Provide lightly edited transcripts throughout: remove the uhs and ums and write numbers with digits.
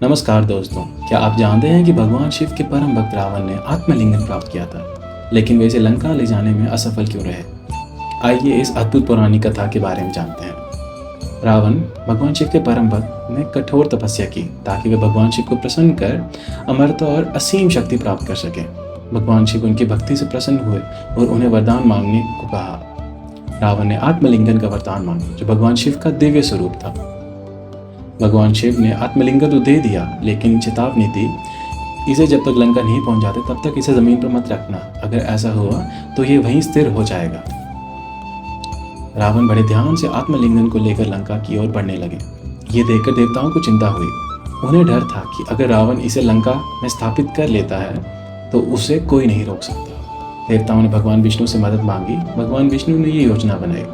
नमस्कार दोस्तों, क्या आप जानते हैं कि भगवान शिव के परम भक्त रावण ने आत्मलिंगन प्राप्त किया था, लेकिन वे इसे लंका ले जाने में असफल क्यों रहे? आइए इस अद्भुत पौराणिक कथा के बारे में जानते हैं। रावण भगवान शिव के परम भक्त ने कठोर तपस्या की ताकि वे भगवान शिव को प्रसन्न कर अमरता और असीम शक्ति प्राप्त कर सके। भगवान शिव उनकी भक्ति से प्रसन्न हुए और उन्हें वरदान मांगने को कहा। रावण ने आत्मलिंगन का वरदान मांगा, जो भगवान शिव का दिव्य स्वरूप था। भगवान शिव ने आत्मलिंगन तो दे दिया, लेकिन चेतावनी दी, इसे जब तक लंका नहीं पहुंच जाते तब तक इसे जमीन पर मत रखना। अगर ऐसा हुआ तो ये वहीं स्थिर हो जाएगा। रावण बड़े ध्यान से आत्मलिंगन को लेकर लंका की ओर बढ़ने लगे। ये देखकर देवताओं को चिंता हुई। उन्हें डर था कि अगर रावण इसे लंका में स्थापित कर लेता है तो उसे कोई नहीं रोक सकता। देवताओं ने भगवान विष्णु से मदद मांगी। भगवान विष्णु ने ये योजना बनाई।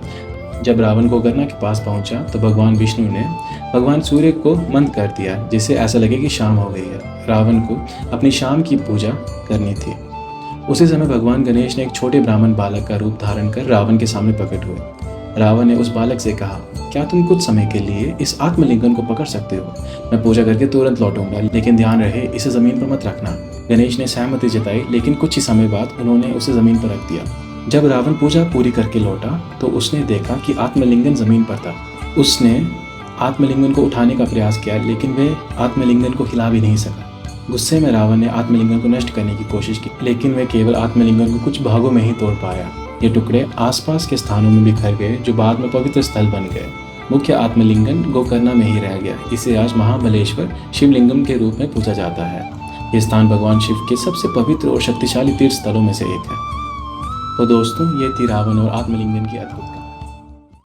जब रावण गोकर्ण के पास पहुंचा तो भगवान विष्णु ने भगवान सूर्य को मंद कर दिया, जिससे ऐसा लगे कि शाम हो गई है। रावण को अपनी शाम की पूजा करनी थी। उसी समय भगवान गणेश ने एक छोटे ब्राह्मण बालक का रूप धारण कर रावण के सामने प्रकट हुए। रावण ने उस बालक से कहा, क्या तुम कुछ समय के लिए इस आत्मलिंगन को पकड़ सकते हो? मैं पूजा करके तुरंत लौटूंगा, लेकिन ध्यान रहे इसे जमीन पर मत रखना। गणेश ने सहमति जताई, लेकिन कुछ ही समय बाद उन्होंने उसे जमीन पर रख दिया। जब रावण पूजा पूरी करके लौटा तो उसने देखा कि आत्मलिंगन जमीन पर था। उसने आत्मलिंगन को उठाने का प्रयास किया, लेकिन वह आत्मलिंगन को हिला भी नहीं सका। गुस्से में रावण ने आत्मलिंगन को नष्ट करने की कोशिश की, लेकिन वह केवल आत्मलिंगन को कुछ भागों में ही तोड़ पाया। ये टुकड़े आसपास के स्थानों में बिखर गए, जो बाद में पवित्र स्थल बन गए। मुख्य आत्मलिंगन गोकर्ण में ही रह गया। इसे आज महाबलेश्वर शिवलिंगम के रूप में पूजा जाता है। ये स्थान भगवान शिव के सबसे पवित्र और शक्तिशाली तीर्थ स्थलों में से एक है। तो दोस्तों, ये थी रावण और आत्मलिंगन की अद्भुत